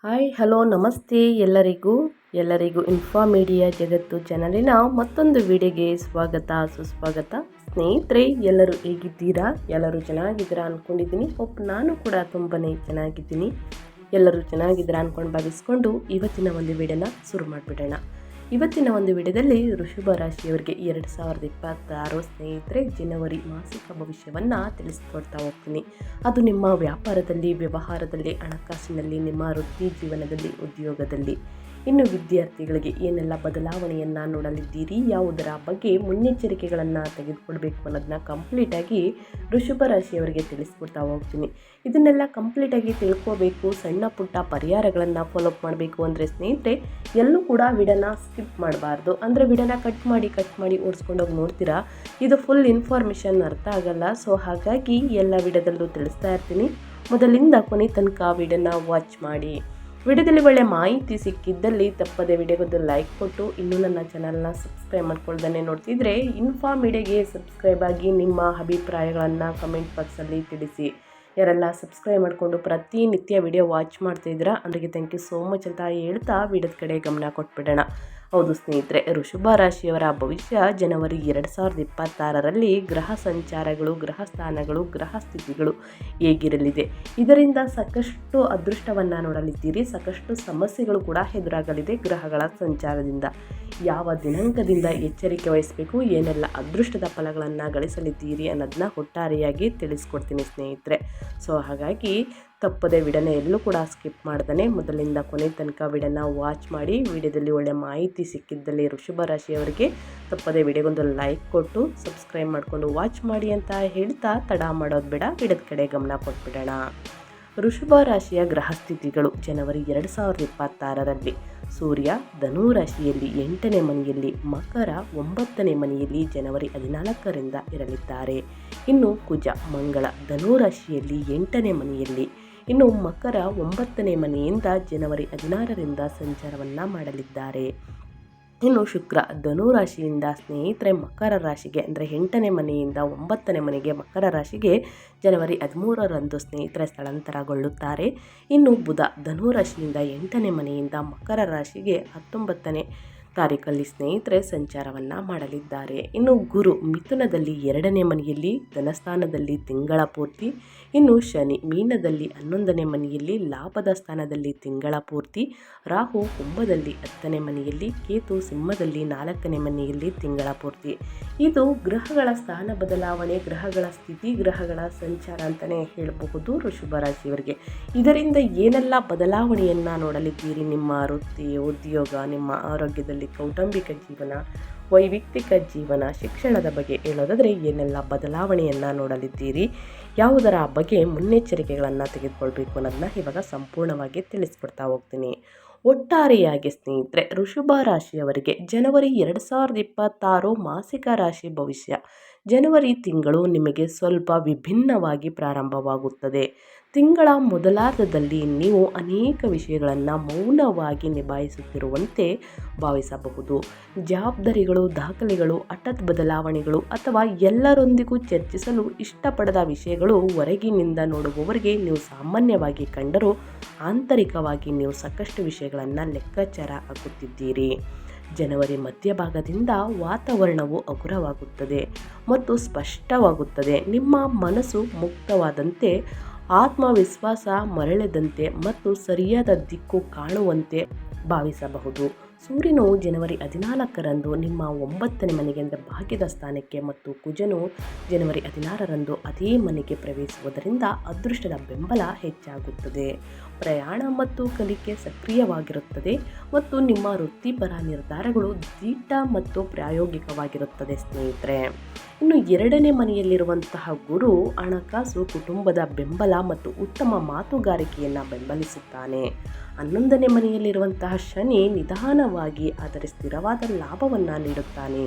Hi hello ನಮಸ್ತೆ ಎಲ್ಲರಿಗೂ info media ಜಗತ್ತು ಚಾನಲಿನ ಮತ್ತೊಂದು ವಿಡಿಯೋಗೆ ಸ್ವಾಗತ ಸುಸ್ವಾಗತ. ಸ್ನೇಹಿತರೆ, ಎಲ್ಲರೂ ಹೇಗಿದ್ದೀರಾ? ಎಲ್ಲರೂ ಚೆನ್ನಾಗಿದ್ದೀರಾ ಅಂದ್ಕೊಂಡಿದ್ದೀನಿ. ನಾನು ಕೂಡ ತುಂಬಾ ಚೆನ್ನಾಗಿದ್ದೀನಿ. ಎಲ್ಲರೂ ಚೆನ್ನಾಗಿದ್ದೀರಾ ಅಂದ್ಕೊಂಡು ಭಾವಿಸ್ಕೊಂಡು ಇವತ್ತಿನ ಒಂದು ವಿಡಿಯೋನ ಶುರು ಮಾಡಿಬಿಡೋಣ. ಇವತ್ತಿನ ಒಂದು ವಿಡಿಯೋದಲ್ಲಿ ವೃಷಭ ರಾಶಿಯವರಿಗೆ 2026 ಸ್ನೇಹಿತರೆ ಜನವರಿ ಮಾಸಿಕ ಭವಿಷ್ಯವನ್ನು ತಿಳಿಸ್ಕೊಡ್ತಾ ಹೋಗ್ತೀನಿ. ಅದು ನಿಮ್ಮ ವ್ಯಾಪಾರದಲ್ಲಿ, ವ್ಯವಹಾರದಲ್ಲಿ, ಹಣಕಾಸಿನಲ್ಲಿ, ನಿಮ್ಮ ವೃತ್ತಿ ಜೀವನದಲ್ಲಿ, ಉದ್ಯೋಗದಲ್ಲಿ, ಇನ್ನು ವಿದ್ಯಾರ್ಥಿಗಳಿಗೆ ಏನೆಲ್ಲ ಬದಲಾವಣೆಯನ್ನು ನೋಡಲಿದ್ದೀರಿ, ಯಾವುದರ ಬಗ್ಗೆ ಮುನ್ನೆಚ್ಚರಿಕೆಗಳನ್ನು ತೆಗೆದುಕೊಳ್ಬೇಕು ಅನ್ನೋದನ್ನ ಕಂಪ್ಲೀಟಾಗಿ ವೃಷಭ ರಾಶಿಯವರಿಗೆ ತಿಳಿಸ್ಕೊಡ್ತಾ ಹೋಗ್ತೀನಿ. ಇದನ್ನೆಲ್ಲ ಕಂಪ್ಲೀಟಾಗಿ ತಿಳ್ಕೋಬೇಕು, ಸಣ್ಣ ಪುಟ್ಟ ಪರಿಹಾರಗಳನ್ನು ಫಾಲೋಅಪ್ ಮಾಡಬೇಕು ಅಂದರೆ ಸ್ನೇಹಿತರೆ ಎಲ್ಲೂ ಕೂಡ ವಿಡಿಯೋನ ಸ್ಕಿಪ್ ಮಾಡಬಾರ್ದು. ಅಂದರೆ ವಿಡಿಯೋನ ಕಟ್ ಮಾಡಿ ಓಡಿಸ್ಕೊಂಡೋಗಿ ನೋಡ್ತೀರಾ, ಇದು ಫುಲ್ ಇನ್ಫಾರ್ಮೇಷನ್ ಅರ್ಥ ಆಗಲ್ಲ. ಸೊ ಹಾಗಾಗಿ ಎಲ್ಲ ವಿಡಿಯೋದಲ್ಲೂ ತಿಳಿಸ್ತಾ ಇರ್ತೀನಿ. ಮೊದಲಿಂದ ಕೊನೆ ತನಕ ವಿಡಿಯೋನ ವಾಚ್ ಮಾಡಿ. ವಿಡಿಯೋದಲ್ಲಿ ಒಳ್ಳೆ ಮಾಹಿತಿ ಸಿಕ್ಕಿದ್ದಲ್ಲಿ ತಪ್ಪದೆ ವಿಡಿಯೋಗೊಂದು ಲೈಕ್ ಕೊಟ್ಟು, ಇನ್ನೂ ನನ್ನ ಚಾನಲ್ನ ಸಬ್ಸ್ಕ್ರೈಬ್ ಮಾಡ್ಕೊಳ್ದೇ ನೋಡ್ತಿದ್ರೆ ಇನ್ಫಾ ಮೀಡಿಯಾಗೆ ಸಬ್ಸ್ಕ್ರೈಬ್ ಆಗಿ ನಿಮ್ಮ ಅಭಿಪ್ರಾಯಗಳನ್ನು ಕಮೆಂಟ್ ಬಾಕ್ಸಲ್ಲಿ ತಿಳಿಸಿ. ಯಾರೆಲ್ಲ ಸಬ್ಸ್ಕ್ರೈಬ್ ಮಾಡಿಕೊಂಡು ಪ್ರತಿನಿತ್ಯ ವಿಡಿಯೋ ವಾಚ್ ಮಾಡ್ತಿದ್ದೀರಾ ಅವರಿಗೆ ಥ್ಯಾಂಕ್ ಯು ಸೋ ಮಚ್ ಅಂತ ಹೇಳ್ತಾ ವಿಡಿಯೋದ ಕಡೆ ಗಮನ ಕೊಟ್ಬಿಡೋಣ. ಹೌದು ಸ್ನೇಹಿತರೆ, ವೃಷಭ ರಾಶಿಯವರ ಭವಿಷ್ಯ ಜನವರಿ 2026ರಲ್ಲಿ ಗ್ರಹ ಸಂಚಾರಗಳು, ಗ್ರಹ ಸ್ಥಾನಗಳು, ಗ್ರಹ ಸ್ಥಿತಿಗಳು ಹೇಗಿರಲಿದೆ, ಇದರಿಂದ ಸಾಕಷ್ಟು ಅದೃಷ್ಟವನ್ನು ನೋಡಲಿದ್ದೀರಿ. ಸಾಕಷ್ಟು ಸಮಸ್ಯೆಗಳು ಕೂಡ ಎದುರಾಗಲಿದೆ. ಗ್ರಹಗಳ ಸಂಚಾರದಿಂದ ಯಾವ ದಿನಾಂಕದಿಂದ ಎಚ್ಚರಿಕೆ ವಹಿಸಬೇಕು, ಏನೆಲ್ಲ ಅದೃಷ್ಟದ ಫಲಗಳನ್ನು ಗಳಿಸಲಿದ್ದೀರಿ ಅನ್ನೋದನ್ನ ಒಟ್ಟಾರೆಯಾಗಿ ತಿಳಿಸ್ಕೊಡ್ತೀನಿ ಸ್ನೇಹಿತರೆ. ಸೊ ಹಾಗಾಗಿ ತಪ್ಪದೆ ವಿಡಿಯೋನ ಎಲ್ಲೂ ಕೂಡ ಸ್ಕಿಪ್ ಮಾಡ್ದೇ ಮೊದಲಿಂದ ಕೊನೆ ತನಕ ವಿಡಿಯೋನ ವಾಚ್ ಮಾಡಿ. ವಿಡಿಯೋದಲ್ಲಿ ಒಳ್ಳೆ ಮಾಹಿತಿ ಸಿಕ್ಕಿದ್ದಲ್ಲಿ ವೃಷಭ ರಾಶಿಯವರಿಗೆ ತಪ್ಪದೆ ವಿಡಿಯೋಗೊಂದು ಲೈಕ್ ಕೊಟ್ಟು ಸಬ್ಸ್ಕ್ರೈಬ್ ಮಾಡಿಕೊಂಡು ವಾಚ್ ಮಾಡಿ ಅಂತ ಹೇಳ್ತಾ ತಡ ಮಾಡೋದು ಬೇಡ, ವಿಡಿಯೋದ ಕಡೆ ಗಮನ ಕೊಟ್ಬಿಡೋಣ. ವೃಷಭ ರಾಶಿಯ ಗ್ರಹಸ್ಥಿತಿಗಳು ಜನವರಿ 2026ರಲ್ಲಿ ಸೂರ್ಯ ಧನು ರಾಶಿಯಲ್ಲಿ 8ನೇ ಮನೆಯಲ್ಲಿ, ಮಕರ 9ನೇ ಮನೆಯಲ್ಲಿ ಜನವರಿ 14ರಿಂದ ಇರಲಿದ್ದಾರೆ. ಇನ್ನು ಕುಜ ಮಂಗಳ ಧನು ರಾಶಿಯಲ್ಲಿ 8ನೇ ಮನೆಯಲ್ಲಿ, ಇನ್ನು ಮಕರ 9ನೇ ಮನೆಯಿಂದ ಜನವರಿ 16ರಿಂದ ಸಂಚಾರವನ್ನು ಮಾಡಲಿದ್ದಾರೆ. ಇನ್ನು ಶುಕ್ರ ಧನು ರಾಶಿಯಿಂದ ಸ್ನೇಹಿತರೆ ಮಕರ ರಾಶಿಗೆ ಅಂದರೆ 8ನೇ ಮನೆಯಿಂದ 9ನೇ ಮನೆಗೆ ಮಕರ ರಾಶಿಗೆ ಜನವರಿ 13ರಂದು ಸ್ನೇಹಿತರೆ ಸ್ಥಳಾಂತರಗೊಳ್ಳುತ್ತಾರೆ. ಇನ್ನು ಬುಧ ಧನು ರಾಶಿಯಿಂದ 8ನೇ ಮನೆಯಿಂದ ಮಕರ ರಾಶಿಗೆ 19ನೇ ತಾರೀಕಲ್ಲಿ ಸ್ನೇಹಿತರೆ ಸಂಚಾರವನ್ನು ಮಾಡಲಿದ್ದಾರೆ. ಇನ್ನು ಗುರು ಮಿಥುನದಲ್ಲಿ 2ನೇ ಮನೆಯಲ್ಲಿ ಧನಸ್ಥಾನದಲ್ಲಿ ತಿಂಗಳ ಪೂರ್ತಿ, ಇನ್ನು ಶನಿ ಮೀನದಲ್ಲಿ 11ನೇ ಮನೆಯಲ್ಲಿ ಲಾಭದ ಸ್ಥಾನದಲ್ಲಿ ತಿಂಗಳ ಪೂರ್ತಿ, ರಾಹು ಕುಂಭದಲ್ಲಿ 10ನೇ ಮನೆಯಲ್ಲಿ, ಕೇತು ಸಿಂಹದಲ್ಲಿ 4ನೇ ಮನೆಯಲ್ಲಿ ತಿಂಗಳ ಪೂರ್ತಿ. ಇದು ಗ್ರಹಗಳ ಸ್ಥಾನ ಬದಲಾವಣೆ, ಗ್ರಹಗಳ ಸ್ಥಿತಿ, ಗ್ರಹಗಳ ಸಂಚಾರ ಅಂತಲೇ ಹೇಳಬಹುದು ವೃಷಭ ರಾಶಿಯವರಿಗೆ. ಇದರಿಂದ ಏನೆಲ್ಲ ಬದಲಾವಣೆಯನ್ನು ನೋಡಲಿದ್ದೀರಿ, ನಿಮ್ಮ ವೃತ್ತಿ, ಉದ್ಯೋಗ, ನಿಮ್ಮ ಆರೋಗ್ಯದಲ್ಲಿ, ಕೌಟುಂಬಿಕ ಜೀವನ, ವೈಯಕ್ತಿಕ ಜೀವನ, ಶಿಕ್ಷಣದ ಬಗ್ಗೆ ಹೇಳೋದಾದರೆ ಏನೆಲ್ಲ ಬದಲಾವಣೆಯನ್ನು ನೋಡಲಿದ್ದೀರಿ, ಯಾವುದರ ಬಗ್ಗೆ ಮುನ್ನೆಚ್ಚರಿಕೆಗಳನ್ನು ತೆಗೆದುಕೊಳ್ಬೇಕು ಅನ್ನೋದನ್ನ ಇವಾಗ ಸಂಪೂರ್ಣವಾಗಿ ತಿಳಿಸ್ಕೊಡ್ತಾ ಹೋಗ್ತೀನಿ. ಒಟ್ಟಾರೆಯಾಗಿ ಸ್ನೇಹಿತರೆ ವೃಷಭ ರಾಶಿಯವರಿಗೆ ಜನವರಿ 2026 ಮಾಸಿಕ ರಾಶಿ ಭವಿಷ್ಯ. ಜನವರಿ ತಿಂಗಳು ನಿಮಗೆ ಸ್ವಲ್ಪ ವಿಭಿನ್ನವಾಗಿ ಪ್ರಾರಂಭವಾಗುತ್ತದೆ. ತಿಂಗಳ ಮೊದಲಾರ್ಧದಲ್ಲಿ ನೀವು ಅನೇಕ ವಿಷಯಗಳನ್ನು ಮೌನವಾಗಿ ನಿಭಾಯಿಸುತ್ತಿರುವಂತೆ ಭಾವಿಸಬಹುದು. ಜವಾಬ್ದಾರಿಗಳು, ದಾಖಲೆಗಳು, ಹಠಾತ್ ಬದಲಾವಣೆಗಳು ಅಥವಾ ಎಲ್ಲರೊಂದಿಗೂ ಚರ್ಚಿಸಲು ಇಷ್ಟಪಡದ ವಿಷಯಗಳು ಹೊರಗಿನಿಂದ ನೋಡುವವರಿಗೆ ನೀವು ಸಾಮಾನ್ಯವಾಗಿ ಕಂಡರೂ ಆಂತರಿಕವಾಗಿ ನೀವು ಸಾಕಷ್ಟು ವಿಷಯಗಳನ್ನು ಲೆಕ್ಕಾಚಾರ ಹಾಕುತ್ತಿದ್ದೀರಿ. ಜನವರಿ ಮಧ್ಯಭಾಗದಿಂದ ವಾತಾವರಣವು ಹಗುರವಾಗುತ್ತದೆ ಮತ್ತು ಸ್ಪಷ್ಟವಾಗುತ್ತದೆ. ನಿಮ್ಮ ಮನಸ್ಸು ಮುಕ್ತವಾದಂತೆ, ಆತ್ಮವಿಶ್ವಾಸ ಮರಳಿದಂತೆ ಮತ್ತು ಸರಿಯಾದ ದಿಕ್ಕು ಕಾಣುವಂತೆ ಭಾವಿಸಬಹುದು. ಸೂರ್ಯನು ಜನವರಿ 14ರಂದು ನಿಮ್ಮ 9ನೇ ಮನೆಗೆ ಅಂದರೆ ಭಾಗ್ಯದ ಸ್ಥಾನಕ್ಕೆ ಮತ್ತು ಕುಜನು ಜನವರಿ 16ರಂದು ಅದೇ ಮನೆಗೆ ಪ್ರವೇಶಿಸುವುದರಿಂದ ಅದೃಷ್ಟದ ಬೆಂಬಲ ಹೆಚ್ಚಾಗುತ್ತದೆ. ಪ್ರಯಾಣ ಮತ್ತು ಕಲಿಕೆ ಸಕ್ರಿಯವಾಗಿರುತ್ತದೆ ಮತ್ತು ನಿಮ್ಮ ವೃತ್ತಿಪರ ನಿರ್ಧಾರಗಳು ದಿಟ್ಟ ಮತ್ತು ಪ್ರಾಯೋಗಿಕವಾಗಿರುತ್ತದೆ ಸ್ನೇಹಿತರೆ. ಇನ್ನು 2ನೇ ಮನೆಯಲ್ಲಿರುವಂತಹ ಗುರು ಹಣಕಾಸು, ಕುಟುಂಬದ ಬೆಂಬಲ ಮತ್ತು ಉತ್ತಮ ಮಾತುಗಾರಿಕೆಯನ್ನು ಬೆಂಬಲಿಸುತ್ತಾನೆ. 11ನೇ ಮನೆಯಲ್ಲಿರುವಂತಹ ಶನಿ ನಿಧಾನವಾಗಿ ಆದರೆ ಸ್ಥಿರವಾದ ಲಾಭವನ್ನು ನೀಡುತ್ತಾನೆ.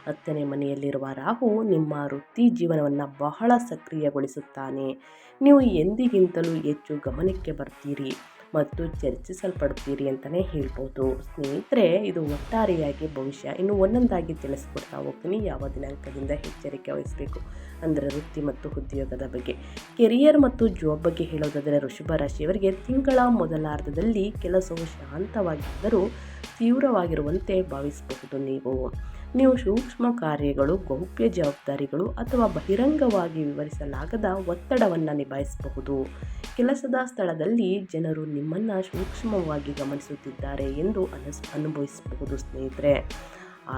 10ನೇ ಮನೆಯಲ್ಲಿರುವ ರಾಹು ನಿಮ್ಮ ವೃತ್ತಿ ಜೀವನವನ್ನು ಬಹಳ ಸಕ್ರಿಯಗೊಳಿಸುತ್ತಾನೆ. ನೀವು ಎಂದಿಗಿಂತಲೂ ಹೆಚ್ಚು ಗಮನಕ್ಕೆ ಬರ್ತೀರಿ ಮತ್ತು ಚರ್ಚಿಸಲ್ಪಡ್ತೀರಿ ಅಂತಲೇ ಹೇಳ್ಬೋದು ಸ್ನೇಹಿತರೆ. ಇದು ಒಟ್ಟಾರೆಯಾಗಿ ಭವಿಷ್ಯ ಇನ್ನು ಒಂದೊಂದಾಗಿ ತಿಳಿಸ್ಕೊಡ್ತಾ ಹೋಗ್ತೀನಿ. ಯಾವ ದಿನಾಂಕದಿಂದ ಎಚ್ಚರಿಕೆ ವಹಿಸಬೇಕು ಅಂದರೆ ವೃತ್ತಿ ಮತ್ತು ಉದ್ಯೋಗದ ಬಗ್ಗೆ. ಕೆರಿಯರ್ ಮತ್ತು ಜಾಬ್ ಬಗ್ಗೆ ಹೇಳೋದಾದರೆ ವೃಷಭ ರಾಶಿಯವರಿಗೆ ತಿಂಗಳ ಮೊದಲಾರ್ಧದಲ್ಲಿ ಕೆಲಸವು ಶಾಂತವಾಗಿದ್ದರೂ ತೀವ್ರವಾಗಿರುವಂತೆ ಭಾವಿಸಬಹುದು. ನೀವು ಸೂಕ್ಷ್ಮ ಕಾರ್ಯಗಳು, ಗೌಪ್ಯ ಜವಾಬ್ದಾರಿಗಳು ಅಥವಾ ಬಹಿರಂಗವಾಗಿ ವಿವರಿಸಲಾಗದ ಒತ್ತಡವನ್ನು ನಿಭಾಯಿಸಬಹುದು. ಕೆಲಸದ ಸ್ಥಳದಲ್ಲಿ ಜನರು ನಿಮ್ಮನ್ನು ಸೂಕ್ಷ್ಮವಾಗಿ ಗಮನಿಸುತ್ತಿದ್ದಾರೆ ಎಂದು ಅನುಭವಿಸಬಹುದು ಸ್ನೇಹಿತರೆ.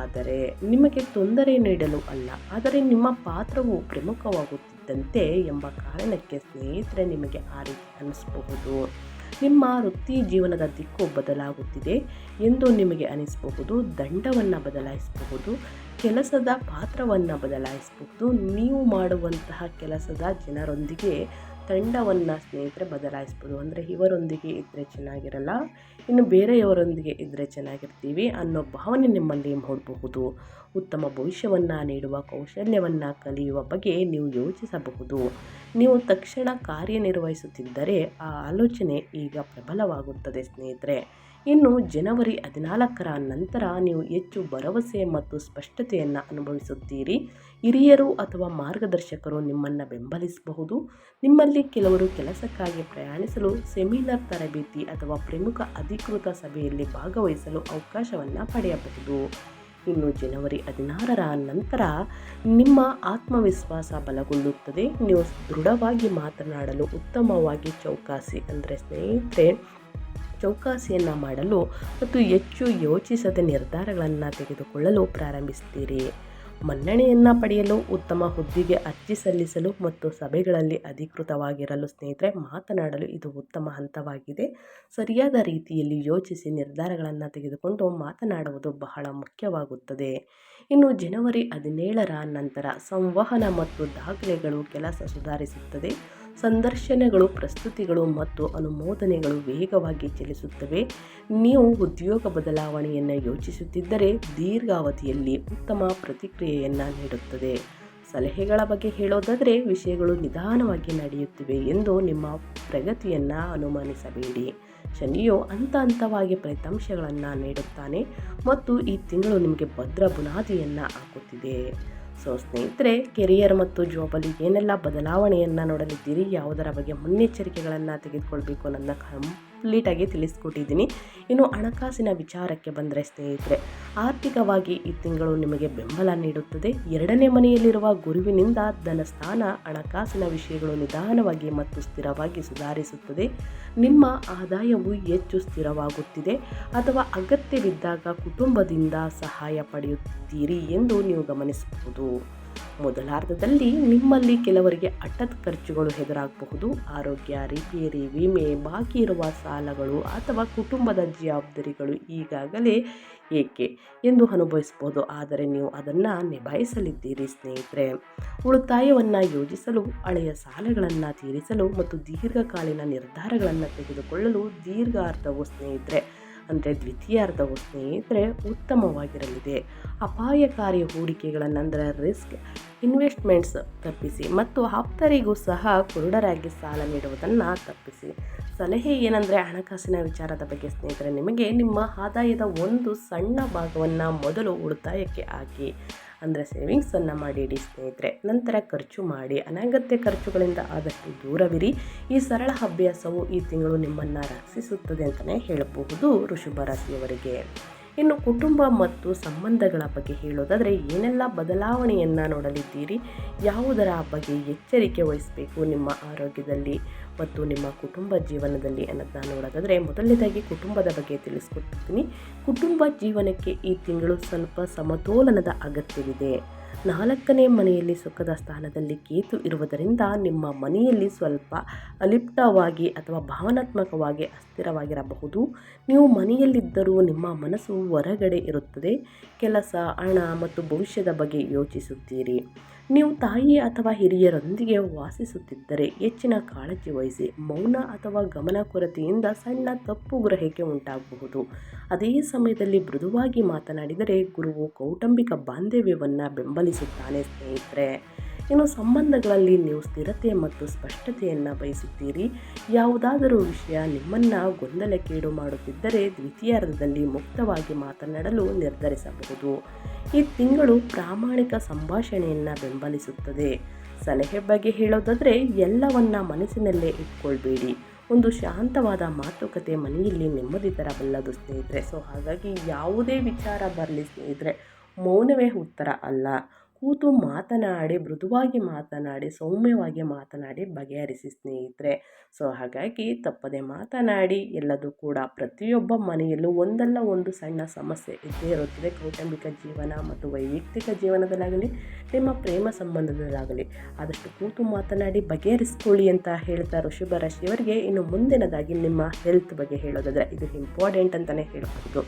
ಆದರೆ ನಿಮಗೆ ತೊಂದರೆ ನೀಡಲು ಅಲ್ಲ, ಆದರೆ ನಿಮ್ಮ ಪಾತ್ರವು ಪ್ರಮುಖವಾಗುತ್ತಿದ್ದಂತೆ ಎಂಬ ಕಾರಣಕ್ಕೆ ಸ್ನೇಹಿತರೆ ನಿಮಗೆ ಆ ರೀತಿ ಅನಿಸಬಹುದು. ನಿಮ್ಮ ವೃತ್ತಿ ಜೀವನದ ದಿಕ್ಕು ಬದಲಾಗುತ್ತಿದೆ ಎಂದು ನಿಮಗೆ ಅನಿಸಬಹುದು. ದಂಡವನ್ನು ಬದಲಾಯಿಸಬಹುದು, ಕೆಲಸದ ಪಾತ್ರವನ್ನು ಬದಲಾಯಿಸಬಹುದು. ನೀವು ಮಾಡುವಂತಹ ಕೆಲಸದ ಜನರೊಂದಿಗೆ ತಂಡವನ್ನು ಸ್ನೇಹಿತರೆ ಬದಲಾಯಿಸ್ಬೋದು. ಅಂದರೆ ಇವರೊಂದಿಗೆ ಇದ್ದರೆ ಚೆನ್ನಾಗಿರಲ್ಲ, ಇನ್ನು ಬೇರೆಯವರೊಂದಿಗೆ ಇದ್ದರೆ ಚೆನ್ನಾಗಿರ್ತೀವಿ ಅನ್ನೋ ಭಾವನೆ ನಿಮ್ಮಲ್ಲಿ ಮೂಡಬಹುದು. ಉತ್ತಮ ಭವಿಷ್ಯವನ್ನು ನೀಡುವ ಕೌಶಲ್ಯವನ್ನು ಕಲಿಯುವ ಬಗ್ಗೆ ನೀವು ಯೋಚಿಸಬಹುದು. ನೀವು ತಕ್ಷಣ ಕಾರ್ಯನಿರ್ವಹಿಸುತ್ತಿದ್ದರೆ ಆ ಆಲೋಚನೆ ಈಗ ಪ್ರಬಲವಾಗುತ್ತದೆ ಸ್ನೇಹಿತರೆ. ಇನ್ನು ಜನವರಿ 14ರ ನಂತರ ನೀವು ಹೆಚ್ಚು ಭರವಸೆ ಮತ್ತು ಸ್ಪಷ್ಟತೆಯನ್ನು ಅನುಭವಿಸುತ್ತೀರಿ. ಹಿರಿಯರು ಅಥವಾ ಮಾರ್ಗದರ್ಶಕರು ನಿಮ್ಮನ್ನು ಬೆಂಬಲಿಸಬಹುದು. ನಿಮ್ಮಲ್ಲಿ ಕೆಲವರು ಕೆಲಸಕ್ಕಾಗಿ ಪ್ರಯಾಣಿಸಲು, ಸೆಮಿನಾರ್, ತರಬೇತಿ ಅಥವಾ ಪ್ರಮುಖ ಅಧಿಕೃತ ಸಭೆಯಲ್ಲಿ ಭಾಗವಹಿಸಲು ಅವಕಾಶವನ್ನು ಪಡೆಯಬಹುದು. ಇನ್ನು ಜನವರಿ 16ರ ನಂತರ ನಿಮ್ಮ ಆತ್ಮವಿಶ್ವಾಸ ಬಲಗೊಳ್ಳುತ್ತದೆ. ನೀವು ದೃಢವಾಗಿ ಮಾತನಾಡಲು, ಉತ್ತಮವಾಗಿ ಚೌಕಾಸಿಯನ್ನು ಮಾಡಲು ಮತ್ತು ಹೆಚ್ಚು ಯೋಚಿಸದ ನಿರ್ಧಾರಗಳನ್ನು ತೆಗೆದುಕೊಳ್ಳಲು ಪ್ರಾರಂಭಿಸ್ತೀರಿ. ಮನ್ನಣೆಯನ್ನು ಪಡೆಯಲು, ಉತ್ತಮ ಹುದ್ದೆಗೆ ಅರ್ಜಿ ಸಲ್ಲಿಸಲು ಮತ್ತು ಸಭೆಗಳಲ್ಲಿ ಅಧಿಕೃತವಾಗಿರಲು ಸ್ನೇಹಿತರೆ ಮಾತನಾಡಲು ಇದು ಉತ್ತಮ ಹಂತವಾಗಿದೆ. ಸರಿಯಾದ ರೀತಿಯಲ್ಲಿ ಯೋಚಿಸಿ ನಿರ್ಧಾರಗಳನ್ನು ತೆಗೆದುಕೊಂಡು ಮಾತನಾಡುವುದು ಬಹಳ ಮುಖ್ಯವಾಗುತ್ತದೆ. ಇನ್ನು ಜನವರಿ 17ರ ನಂತರ ಸಂವಹನ ಮತ್ತು ದಾಖಲೆಗಳು ಕೆಲಸ ಸುಧಾರಿಸುತ್ತದೆ. ಸಂದರ್ಶನಗಳು, ಪ್ರಸ್ತುತಿಗಳು ಮತ್ತು ಅನುಮೋದನೆಗಳು ವೇಗವಾಗಿ ಚಲಿಸುತ್ತವೆ. ನೀವು ಉದ್ಯೋಗ ಬದಲಾವಣೆಯನ್ನು ಯೋಚಿಸುತ್ತಿದ್ದರೆ ದೀರ್ಘಾವಧಿಯಲ್ಲಿ ಉತ್ತಮ ಪ್ರತಿಕ್ರಿಯೆಯನ್ನು ನೀಡುತ್ತದೆ. ಸಲಹೆಗಳ ಬಗ್ಗೆ ಹೇಳೋದಾದರೆ ವಿಷಯಗಳು ನಿಧಾನವಾಗಿ ನಡೆಯುತ್ತಿವೆ ಎಂದು ನಿಮ್ಮ ಪ್ರಗತಿಯನ್ನು ಅನುಮಾನಿಸಬೇಡಿ. ಶನಿಯು ಹಂತವಾಗಿ ಫಲಿತಾಂಶಗಳನ್ನು ನೀಡುತ್ತಾನೆ ಮತ್ತು ಈ ತಿಂಗಳು ನಿಮಗೆ ಭದ್ರ ಬುನಾದಿಯನ್ನು ಹಾಕುತ್ತಿದೆ. ಸ್ನೇಹಿತರೆ, ಕೆರಿಯರ್ ಮತ್ತು ಜಾಬಲ್ಲಿ ಏನೆಲ್ಲ ಬದಲಾವಣೆಯನ್ನು ನೋಡಲಿದ್ದೀರಿ, ಯಾವುದರ ಬಗ್ಗೆ ಮುನ್ನೆಚ್ಚರಿಕೆಗಳನ್ನು ತೆಗೆದುಕೊಳ್ಬೇಕು ಅನ್ನೋದನ್ನ ಕಂಪ್ಲೀಟಾಗಿ ತಿಳಿಸ್ಕೊಟ್ಟಿದ್ದೀನಿ. ಇನ್ನು ಹಣಕಾಸಿನ ವಿಚಾರಕ್ಕೆ ಬಂದರೆ ಸ್ನೇಹಿತರೆ, ಆರ್ಥಿಕವಾಗಿ ಈ ತಿಂಗಳು ನಿಮಗೆ ಬೆಂಬಲ ನೀಡುತ್ತದೆ. 2ನೇ ಮನೆಯಲ್ಲಿರುವ ಗುರುವಿನಿಂದ ಧನಸ್ಥಾನ ಹಣಕಾಸಿನ ವಿಷಯಗಳು ನಿಧಾನವಾಗಿ ಮತ್ತು ಸ್ಥಿರವಾಗಿ ಸುಧಾರಿಸುತ್ತದೆ. ನಿಮ್ಮ ಆದಾಯವು ಹೆಚ್ಚು ಸ್ಥಿರವಾಗುತ್ತಿದೆ ಅಥವಾ ಅಗತ್ಯವಿದ್ದಾಗ ಕುಟುಂಬದಿಂದ ಸಹಾಯ ಪಡೆಯುತ್ತೀರಿ ಎಂದು ನೀವು ಗಮನಿಸಬಹುದು. ಮೊದಲಾರ್ಧದಲ್ಲಿ ನಿಮ್ಮಲ್ಲಿ ಕೆಲವರಿಗೆ ಹಠಾತ್ ಖರ್ಚುಗಳು ಎದುರಾಗಬಹುದು. ಆರೋಗ್ಯ, ರಿಪೇರಿ, ವಿಮೆ, ಬಾಕಿ ಇರುವ ಸಾಲಗಳು ಅಥವಾ ಕುಟುಂಬದ ಜವಾಬ್ದಾರಿಗಳು ಈಗಾಗಲೇ ಏಕೆ ಎಂದು ಅನುಭವಿಸಬಹುದು, ಆದರೆ ನೀವು ಅದನ್ನು ನಿಭಾಯಿಸಲಿದ್ದೀರಿ ಸ್ನೇಹಿತರೆ. ಉಳಿತಾಯವನ್ನು ಯೋಜಿಸಲು, ಹಳೆಯ ಸಾಲಗಳನ್ನು ತೀರಿಸಲು ಮತ್ತು ದೀರ್ಘಕಾಲೀನ ನಿರ್ಧಾರಗಳನ್ನು ತೆಗೆದುಕೊಳ್ಳಲು ದೀರ್ಘಾರ್ಧವು ಸ್ನೇಹಿತರೆ ಅಂದರೆ ದ್ವಿತೀಯಾರ್ಧವು ಸ್ನೇಹಿತರೆ ಉತ್ತಮವಾಗಿರಲಿದೆ. ಅಪಾಯಕಾರಿ ಹೂಡಿಕೆಗಳನ್ನು ಅಂದರೆ ರಿಸ್ಕ್ ಇನ್ವೆಸ್ಟ್ಮೆಂಟ್ಸ್ ತಪ್ಪಿಸಿ ಮತ್ತು ಆಪ್ತರಿಗೂ ಸಹ ಕುರುಡರಾಗಿ ಸಾಲ ನೀಡುವುದನ್ನು ತಪ್ಪಿಸಿ. ಸಲಹೆ ಏನಂದರೆ ಹಣಕಾಸಿನ ವಿಚಾರದ ಬಗ್ಗೆ ಸ್ನೇಹಿತರೆ, ನಿಮಗೆ ನಿಮ್ಮ ಆದಾಯದ ಒಂದು ಸಣ್ಣ ಭಾಗವನ್ನು ಮೊದಲು ಉಳಿತಾಯಕ್ಕೆ ಹಾಕಿ, ಅಂದರೆ ಸೇವಿಂಗ್ಸನ್ನು ಮಾಡಿಡಿ ಸ್ನೇಹಿತರೆ. ನಂತರ ಖರ್ಚು ಮಾಡಿ. ಅನಗತ್ಯ ಖರ್ಚುಗಳಿಂದ ಆದಷ್ಟು ದೂರವಿರಿ. ಈ ಸರಳ ಅಭ್ಯಾಸವು ಈ ತಿಂಗಳು ನಿಮ್ಮನ್ನು ರಕ್ಷಿಸುತ್ತದೆ ಅಂತಲೇ ಹೇಳಬಹುದು ವೃಷಭ ರಾಶಿಯವರಿಗೆ. ಇನ್ನು ಕುಟುಂಬ ಮತ್ತು ಸಂಬಂಧಗಳ ಬಗ್ಗೆ ಹೇಳೋದಾದರೆ ಏನೆಲ್ಲ ಬದಲಾವಣೆಯನ್ನು ನೋಡಲಿದ್ದೀರಿ, ಯಾವುದರ ಬಗ್ಗೆ ಎಚ್ಚರಿಕೆ ವಹಿಸಬೇಕು ನಿಮ್ಮ ಆರೋಗ್ಯದಲ್ಲಿ ಮತ್ತು ನಿಮ್ಮ ಕುಟುಂಬ ಜೀವನದಲ್ಲಿ ಅನ್ನೋದನ್ನ ನೋಡೋದಾದರೆ, ಮೊದಲನೇದಾಗಿ ಕುಟುಂಬದ ಬಗ್ಗೆ ತಿಳಿಸ್ಕೊಡ್ತೀನಿ. ಕುಟುಂಬ ಜೀವನಕ್ಕೆ ಈ ತಿಂಗಳು ಸ್ವಲ್ಪ ಸಮತೋಲನದ ಅಗತ್ಯವಿದೆ. 4ನೇ ಮನೆಯಲ್ಲಿ ಸುಖದ ಸ್ಥಾನದಲ್ಲಿ ಕೇತು ಇರುವುದರಿಂದ ನಿಮ್ಮ ಮನೆಯಲ್ಲಿ ಸ್ವಲ್ಪ ಅಲಿಪ್ತವಾಗಿ ಅಥವಾ ಭಾವನಾತ್ಮಕವಾಗಿ ಅಸ್ಥಿರವಾಗಿರಬಹುದು. ನೀವು ಮನೆಯಲ್ಲಿದ್ದರೂ ನಿಮ್ಮ ಮನಸ್ಸು ಹೊರಗಡೆ ಇರುತ್ತದೆ. ಕೆಲಸ, ಹಣ ಮತ್ತು ಭವಿಷ್ಯದ ಬಗ್ಗೆ ಯೋಚಿಸುತ್ತೀರಿ. ನೀವು ತಾಯಿ ಅಥವಾ ಹಿರಿಯರೊಂದಿಗೆ ವಾಸಿಸುತ್ತಿದ್ದರೆ ಹೆಚ್ಚಿನ ಕಾಳಜಿ ವಹಿಸಿ. ಮೌನ ಅಥವಾ ಗಮನ ಕೊರತೆಯಿಂದ ಸಣ್ಣ ತಪ್ಪು ಗ್ರಹಿಕೆ ಉಂಟಾಗಬಹುದು. ಅದೇ ಸಮಯದಲ್ಲಿ ಮೃದುವಾಗಿ ಮಾತನಾಡಿದರೆ ಗುರುವು ಕೌಟುಂಬಿಕ ಬಾಂಧವ್ಯವನ್ನು ಬೆಂಬಲಿಸುತ್ತಾನೆ ಸ್ನೇಹಿತರೆ. ಇನ್ನು ಸಂಬಂಧಗಳಲ್ಲಿ ನೀವು ಸ್ಥಿರತೆ ಮತ್ತು ಸ್ಪಷ್ಟತೆಯನ್ನು ಬಯಸುತ್ತೀರಿ. ಯಾವುದಾದರೂ ವಿಷಯ ನಿಮ್ಮನ್ನು ಗೊಂದಲಕ್ಕೀಡು ಮಾಡುತ್ತಿದ್ದರೆ ದ್ವಿತೀಯಾರ್ಧದಲ್ಲಿ ಮುಕ್ತವಾಗಿ ಮಾತನಾಡಲು ನಿರ್ಧರಿಸಬಹುದು. ಈ ತಿಂಗಳು ಪ್ರಾಮಾಣಿಕ ಸಂಭಾಷಣೆಯನ್ನು ಬೆಂಬಲಿಸುತ್ತದೆ. ಸಲಹೆ ಬಗ್ಗೆ ಹೇಳೋದಾದರೆ ಎಲ್ಲವನ್ನ ಮನಸ್ಸಿನಲ್ಲೇ ಇಟ್ಕೊಳ್ಬೇಡಿ. ಒಂದು ಶಾಂತವಾದ ಮಾತುಕತೆ ಮನೆಯಲ್ಲಿ ನೆಮ್ಮದಿ ತರಬಲ್ಲದು ಸ್ನೇಹಿತರೆ. ಹಾಗಾಗಿ ಯಾವುದೇ ವಿಚಾರ ಬರಲಿ ಸ್ನೇಹಿತರೆ, ಮೌನವೇ ಉತ್ತರ ಅಲ್ಲ. ಕೂತು ಮಾತನಾಡಿ, ಮೃದುವಾಗಿ ಮಾತನಾಡಿ, ಸೌಮ್ಯವಾಗಿ ಮಾತನಾಡಿ ಬಗೆಹರಿಸಿ ಸ್ನೇಹಿತರೆ. ಹಾಗಾಗಿ ತಪ್ಪದೆ ಮಾತನಾಡಿ. ಎಲ್ಲದೂ ಕೂಡ ಪ್ರತಿಯೊಬ್ಬ ಮನೆಯಲ್ಲೂ ಒಂದಲ್ಲ ಒಂದು ಸಣ್ಣ ಸಮಸ್ಯೆ ಇದ್ದೇ ಇರುತ್ತದೆ. ಕೌಟುಂಬಿಕ ಜೀವನ ಮತ್ತು ವೈಯಕ್ತಿಕ ಜೀವನದಲ್ಲಾಗಲಿ, ನಿಮ್ಮ ಪ್ರೇಮ ಸಂಬಂಧದಲ್ಲಾಗಲಿ ಆದಷ್ಟು ಕೂತು ಮಾತನಾಡಿ ಬಗೆಹರಿಸ್ಕೊಳ್ಳಿ ಅಂತ ಹೇಳ್ತಾ ವೃಷಭ ರಾಶಿಯವರಿಗೆ ಇನ್ನು ಮುಂದಿನದಾಗಿ ನಿಮ್ಮ ಹೆಲ್ತ್ ಬಗ್ಗೆ ಹೇಳೋದಾದರೆ ಇದು ಇಂಪಾರ್ಟೆಂಟ್ ಅಂತಲೇ ಹೇಳಬಹುದು.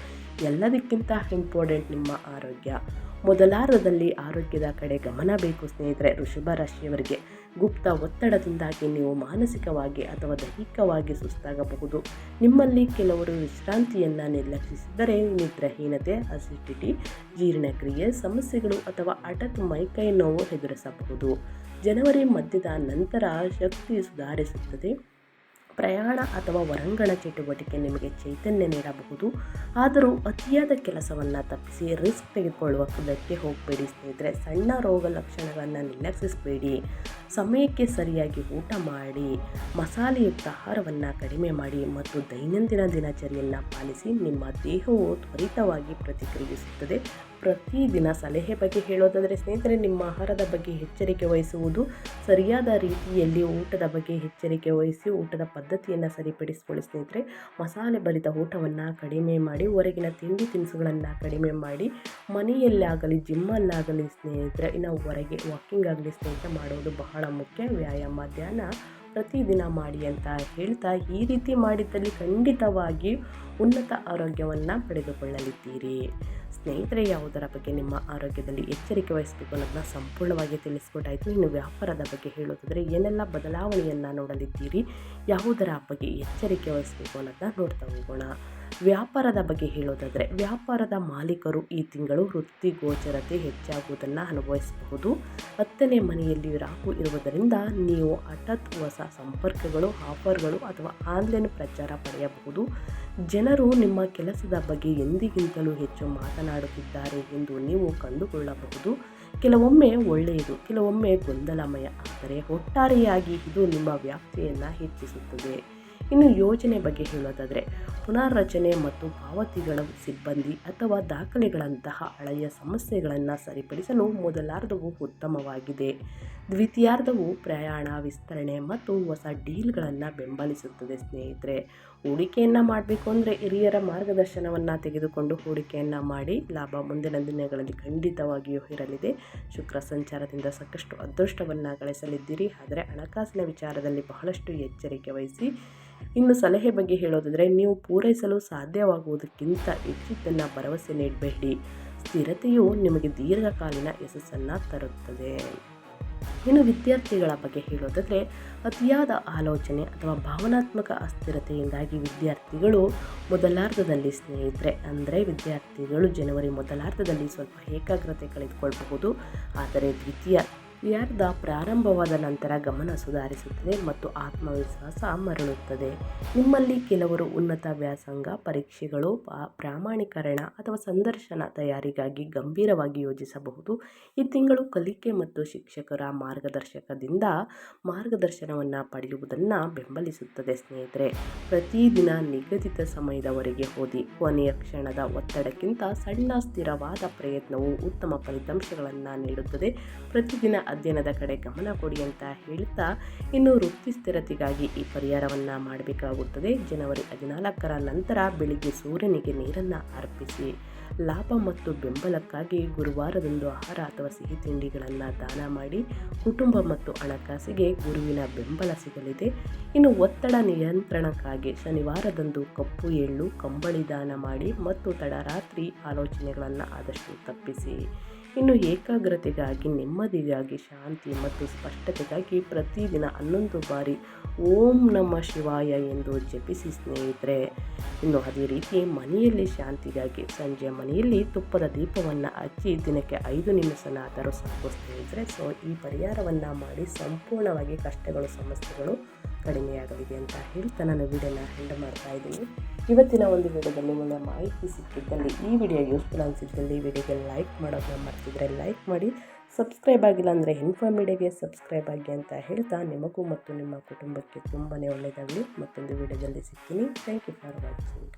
ಎಲ್ಲದಕ್ಕಿಂತ ಇಂಪಾರ್ಟೆಂಟ್ ನಿಮ್ಮ ಆರೋಗ್ಯ. ಮೊದಲಾರ್ಧದಲ್ಲಿ ಆರೋಗ್ಯದ ಕಡೆ ಗಮನ ಬೇಕು ಸ್ನೇಹಿತರೆ. ವೃಷಭ ರಾಶಿಯವರಿಗೆ ಗುಪ್ತ ಒತ್ತಡದಿಂದಾಗಿ ನೀವು ಮಾನಸಿಕವಾಗಿ ಅಥವಾ ದೈಹಿಕವಾಗಿ ಸುಸ್ತಾಗಬಹುದು. ನಿಮ್ಮಲ್ಲಿ ಕೆಲವರು ವಿಶ್ರಾಂತಿಯನ್ನು ನಿರ್ಲಕ್ಷಿಸಿದರೆ ನಿದ್ರಾಹೀನತೆ, ಅಸಿಡಿಟಿ, ಜೀರ್ಣಕ್ರಿಯೆ ಸಮಸ್ಯೆಗಳು ಅಥವಾ ಹಠಾತ್ ಮೈಕೈ ನೋವು ಎದುರಿಸಬಹುದು. ಜನವರಿ ಮಧ್ಯದ ನಂತರ ಶಕ್ತಿ ಸುಧಾರಿಸುತ್ತದೆ. ಪ್ರಯಾಣ ಅಥವಾ ಹೊರಾಂಗಣ ಚಟುವಟಿಕೆ ನಿಮಗೆ ಚೈತನ್ಯ ನೀಡಬಹುದು. ಆದರೂ ಅತಿಯಾದ ಕೆಲಸವನ್ನು ತಪ್ಪಿಸಿ ರಿಸ್ಕ್ ತೆಗೆದುಕೊಳ್ಳುವುದಕ್ಕೆ ಹೋಗಬೇಡಿ ಸ್ನೇಹಿತರೆ. ಸಣ್ಣ ರೋಗ ಲಕ್ಷಣಗಳನ್ನು ನಿರ್ಲಕ್ಷಿಸಬೇಡಿ. ಸಮಯಕ್ಕೆ ಸರಿಯಾಗಿ ಊಟ ಮಾಡಿ, ಮಸಾಲೆಯುಕ್ತ ಆಹಾರವನ್ನು ಕಡಿಮೆ ಮಾಡಿ ಮತ್ತು ದೈನಂದಿನ ದಿನಚರಿಯನ್ನು ಪಾಲಿಸಿ. ನಿಮ್ಮ ದೇಹವು ತ್ವರಿತವಾಗಿ ಪ್ರತಿಕ್ರಿಯಿಸುತ್ತದೆ. ಪ್ರತಿದಿನ ಸಲಹೆ ಬಗ್ಗೆ ಹೇಳೋದಾದರೆ ಸ್ನೇಹಿತರೆ, ನಿಮ್ಮ ಆಹಾರದ ಬಗ್ಗೆ ಎಚ್ಚರಿಕೆ ವಹಿಸುವುದು, ಸರಿಯಾದ ರೀತಿಯಲ್ಲಿ ಊಟದ ಬಗ್ಗೆ ಎಚ್ಚರಿಕೆ ವಹಿಸಿ ಊಟದ ಪದ್ಧತಿಯನ್ನು ಸರಿಪಡಿಸಿಕೊಳ್ಳಿ ಸ್ನೇಹಿತರೆ. ಮಸಾಲೆ ಭರಿತ ಊಟವನ್ನು ಕಡಿಮೆ ಮಾಡಿ, ಹೊರಗಿನ ತಿಂಡಿ ತಿನಿಸುಗಳನ್ನು ಕಡಿಮೆ ಮಾಡಿ, ಮನೆಯಲ್ಲಾಗಲಿ ಜಿಮ್ಮಲ್ಲಾಗಲಿ ಸ್ನೇಹಿತರೆ, ಇನ್ನು ಹೊರಗೆ ವಾಕಿಂಗ್ ಆಗಲಿ ಸ್ನೇಹಿತರೆ ಮಾಡೋದು ಬಹಳ ಮುಖ್ಯ. ವ್ಯಾಯಾಮ, ಧ್ಯಾನ ಪ್ರತಿದಿನ ಮಾಡಿ ಅಂತ ಹೇಳ್ತಾ, ಈ ರೀತಿ ಮಾಡಿದ್ದಲ್ಲಿ ಖಂಡಿತವಾಗಿ ಉನ್ನತ ಆರೋಗ್ಯವನ್ನು ಪಡೆದುಕೊಳ್ಳಲಿದ್ದೀರಿ ಸ್ನೇಹಿತರೆ. ಯಾವುದರ ಬಗ್ಗೆ ನಿಮ್ಮ ಆರೋಗ್ಯದಲ್ಲಿ ಎಚ್ಚರಿಕೆ ವಹಿಸಬೇಕು ಅನ್ನೋದನ್ನ ಸಂಪೂರ್ಣವಾಗಿ ತಿಳಿಸ್ಕೊಟ್ಟಾಯಿತು. ಇನ್ನು ವ್ಯಾಪಾರದ ಬಗ್ಗೆ ಹೇಳೋದಾದರೆ ಏನೆಲ್ಲ ಬದಲಾವಣೆಯನ್ನು ನೋಡಲಿದ್ದೀರಿ, ಯಾವುದರ ಬಗ್ಗೆ ಎಚ್ಚರಿಕೆ ವಹಿಸಬೇಕು ಅನ್ನೋದನ್ನ ನೋಡ್ತಾ ಹೋಗೋಣ. ವ್ಯಾಪಾರದ ಬಗ್ಗೆ ಹೇಳೋದಾದರೆ ವ್ಯಾಪಾರದ ಮಾಲೀಕರು ಈ ತಿಂಗಳು ವೃತ್ತಿ ಗೋಚರತೆ ಹೆಚ್ಚಾಗುವುದನ್ನು ಅನುಭವಿಸಬಹುದು. 10ನೇ ಮನೆಯಲ್ಲಿ ರಾಹು ಇರುವುದರಿಂದ ನೀವು ಹಠಾತ್ ಹೊಸ ಸಂಪರ್ಕಗಳು, ಆಫರ್ಗಳು ಅಥವಾ ಆನ್ಲೈನ್ ಪ್ರಚಾರ ಪಡೆಯಬಹುದು. ಜನರು ನಿಮ್ಮ ಕೆಲಸದ ಬಗ್ಗೆ ಎಂದಿಗಿಂತಲೂ ಹೆಚ್ಚು ಮಾತನಾಡುತ್ತಿದ್ದಾರೆ ಎಂದು ನೀವು ಕಂಡುಕೊಳ್ಳಬಹುದು. ಕೆಲವೊಮ್ಮೆ ಒಳ್ಳೆಯದು, ಕೆಲವೊಮ್ಮೆ ಗೊಂದಲಮಯ, ಆದರೆ ಒಟ್ಟಾರೆಯಾಗಿ ಇದು ನಿಮ್ಮ ವ್ಯಾಪ್ತಿಯನ್ನು ಹೆಚ್ಚಿಸುತ್ತದೆ. ಇನ್ನು ಯೋಜನೆ ಬಗ್ಗೆ ಹೇಳೋದಾದರೆ ಪುನರ್ರಚನೆ ಮತ್ತು ಪಾವತಿಗಳ ಸಿಬ್ಬಂದಿ ಅಥವಾ ದಾಖಲೆಗಳಂತಹ ಹಳೆಯ ಸಮಸ್ಯೆಗಳನ್ನು ಸರಿಪಡಿಸಲು ಮೊದಲಾರ್ಧವು ಉತ್ತಮವಾಗಿದೆ. ದ್ವಿತೀಯಾರ್ಧವು ಪ್ರಯಾಣ, ವಿಸ್ತರಣೆ ಮತ್ತು ಹೊಸ ಡೀಲ್ಗಳನ್ನು ಬೆಂಬಲಿಸುತ್ತದೆ ಸ್ನೇಹಿತರೆ. ಹೂಡಿಕೆಯನ್ನು ಮಾಡಬೇಕು ಅಂದರೆ ಹಿರಿಯರ ಮಾರ್ಗದರ್ಶನವನ್ನು ತೆಗೆದುಕೊಂಡು ಹೂಡಿಕೆಯನ್ನು ಮಾಡಿ. ಲಾಭ ಮುಂದಿನ ದಿನಗಳಲ್ಲಿ ಖಂಡಿತವಾಗಿಯೂ ಇರಲಿದೆ. ಶುಕ್ರ ಸಂಚಾರದಿಂದ ಸಾಕಷ್ಟು ಅದೃಷ್ಟವನ್ನು ಗಳಿಸಲಿದ್ದೀರಿ. ಆದರೆ ಹಣಕಾಸಿನ ವಿಚಾರದಲ್ಲಿ ಬಹಳಷ್ಟು ಎಚ್ಚರಿಕೆ ವಹಿಸಿ. ಇನ್ನು ಸಲಹೆ ಬಗ್ಗೆ ಹೇಳೋದಾದರೆ ನೀವು ಪೂರೈಸಲು ಸಾಧ್ಯವಾಗುವುದಕ್ಕಿಂತ ಹೆಚ್ಚಿದ್ದನ್ನು ಭರವಸೆ ನೀಡಬೇಡಿ. ಸ್ಥಿರತೆಯು ನಿಮಗೆ ದೀರ್ಘಕಾಲೀನ ಯಶಸ್ಸನ್ನು ತರುತ್ತದೆ. ಇನ್ನು ವಿದ್ಯಾರ್ಥಿಗಳ ಬಗ್ಗೆ ಹೇಳೋದಾದರೆ ಅತಿಯಾದ ಆಲೋಚನೆ ಅಥವಾ ಭಾವನಾತ್ಮಕ ಅಸ್ಥಿರತೆಯಿಂದಾಗಿ ವಿದ್ಯಾರ್ಥಿಗಳು ಮೊದಲಾರ್ಧದಲ್ಲಿ ಸ್ನೇಹಿತರೆ, ಅಂದರೆ ವಿದ್ಯಾರ್ಥಿಗಳು ಜನವರಿ ಮೊದಲಾರ್ಧದಲ್ಲಿ ಸ್ವಲ್ಪ ಏಕಾಗ್ರತೆ ಕಳೆದುಕೊಳ್ಳಬಹುದು. ಆದರೆ ದ್ವಿತೀಯಾರ್ಧ ಪ್ರಾರಂಭವಾದ ನಂತರ ಗಮನ ಸುಧಾರಿಸುತ್ತದೆ ಮತ್ತು ಆತ್ಮವಿಶ್ವಾಸ ಮರಳುತ್ತದೆ. ನಿಮ್ಮಲ್ಲಿ ಕೆಲವರು ಉನ್ನತ ವ್ಯಾಸಂಗ, ಪರೀಕ್ಷೆಗಳು, ಪ್ರಾಮಾಣೀಕರಣ ಅಥವಾ ಸಂದರ್ಶನ ತಯಾರಿಗಾಗಿ ಗಂಭೀರವಾಗಿ ಯೋಜಿಸಬಹುದು. ಈ ತಿಂಗಳು ಕಲಿಕೆ ಮತ್ತು ಶಿಕ್ಷಕರ ಮಾರ್ಗದರ್ಶನವನ್ನು ಪಡೆಯುವುದನ್ನು ಬೆಂಬಲಿಸುತ್ತದೆ ಸ್ನೇಹಿತರೆ. ಪ್ರತಿದಿನ ನಿಗದಿತ ಸಮಯದವರೆಗೆ ಓದಿ. ಕೊನೆಯ ಕ್ಷಣದ ಒತ್ತಡಕ್ಕಿಂತ ಸಣ್ಣ ಸ್ಥಿರವಾದ ಪ್ರಯತ್ನವು ಉತ್ತಮ ಫಲಿತಾಂಶಗಳನ್ನು ನೀಡುತ್ತದೆ. ಪ್ರತಿದಿನ ಅಧ್ಯಯನದ ಕಡೆ ಗಮನ ಕೊಡಿ ಅಂತ ಹೇಳ್ತಾ, ಇನ್ನು ವೃತ್ತಿ ಸ್ಥಿರತೆಗಾಗಿ ಈ ಪರಿಹಾರವನ್ನು ಮಾಡಬೇಕಾಗುತ್ತದೆ. ಜನವರಿ 14ರ ನಂತರ ಬೆಳಿಗ್ಗೆ ಸೂರ್ಯನಿಗೆ ನೀರನ್ನು ಅರ್ಪಿಸಿ. ಲಾಭ ಮತ್ತು ಬೆಂಬಲಕ್ಕಾಗಿ ಗುರುವಾರದಂದು ಆಹಾರ ಅಥವಾ ಸಿಹಿ ತಿಂಡಿಗಳನ್ನು ದಾನ ಮಾಡಿ. ಕುಟುಂಬ ಮತ್ತು ಹಣಕಾಸಿಗೆ ಗುರುವಿನ ಬೆಂಬಲ ಸಿಗಲಿದೆ. ಇನ್ನು ಒತ್ತಡ ನಿಯಂತ್ರಣಕ್ಕಾಗಿ ಶನಿವಾರದಂದು ಕಪ್ಪು ಎಳ್ಳು, ಕಂಬಳಿ ದಾನ ಮಾಡಿ ಮತ್ತು ತಡರಾತ್ರಿ ಆಲೋಚನೆಗಳನ್ನು ಆದಷ್ಟು ತಪ್ಪಿಸಿ. ಇನ್ನು ಏಕಾಗ್ರತೆಗಾಗಿ, ನೆಮ್ಮದಿಗಾಗಿ, ಶಾಂತಿ ಮತ್ತು ಸ್ಪಷ್ಟತೆಗಾಗಿ ಪ್ರತಿದಿನ 11 ಬಾರಿ ಓಂ ನಮಃ ಶಿವಾಯ ಎಂದು ಜಪಿಸಿ ಸ್ನೇಹಿತರೆ. ಇನ್ನು ಅದೇ ರೀತಿ ಮನೆಯಲ್ಲಿ ಶಾಂತಿಗಾಗಿ ಸಂಜೆ ಮನೆಯಲ್ಲಿ ತುಪ್ಪದ ದೀಪವನ್ನು ಹಚ್ಚಿ ದಿನಕ್ಕೆ 5 ನಿಮಿಷನಾದರೂ ಸಾಕು ಸ್ನೇಹಿತರೆ. ಸೊ ಈ ಪರಿಹಾರವನ್ನು ಮಾಡಿ ಸಂಪೂರ್ಣವಾಗಿ ಕಷ್ಟಗಳು ಸಮಸ್ಯೆಗಳು ಕಡಿಮೆಯಾಗಲಿದೆ ಅಂತ ಹೇಳ್ತಾ ನಾನು ವಿಡಿಯೋನ ಎಂಡ್ ಮಾಡ್ತಾ ಇದ್ದೀನಿ. ಇವತ್ತಿನ ಒಂದು ವಿಡಿಯೋದಲ್ಲಿ ಒಳ್ಳೆಯ ಮಾಹಿತಿ ಸಿಕ್ಕಿದ್ದಲ್ಲಿ, ಈ ವಿಡಿಯೋ ಯೂಸ್ಫುಲ್ ಅನಿಸಿದ್ದಲ್ಲಿ ವಿಡಿಯೋಗೆ ಲೈಕ್ ಮಾಡೋದನ್ನ ಮರ್ತಿದ್ರೆ ಲೈಕ್ ಮಾಡಿ, ಸಬ್ಸ್ಕ್ರೈಬ್ ಆಗಿಲ್ಲ ಅಂದರೆ ಇನ್ಫೋ ಮೀಡಿಯಾಗೆ ಸಬ್ಸ್ಕ್ರೈಬ್ ಆಗಿ ಅಂತ ಹೇಳ್ತಾ ನಿಮಗೂ ಮತ್ತು ನಿಮ್ಮ ಕುಟುಂಬಕ್ಕೆ ತುಂಬಾ ಒಳ್ಳೆಯದಾಗಲಿ. ಮತ್ತೊಂದು ವಿಡಿಯೋದಲ್ಲಿ ಸಿಗ್ತೀನಿ. Thank you for watching.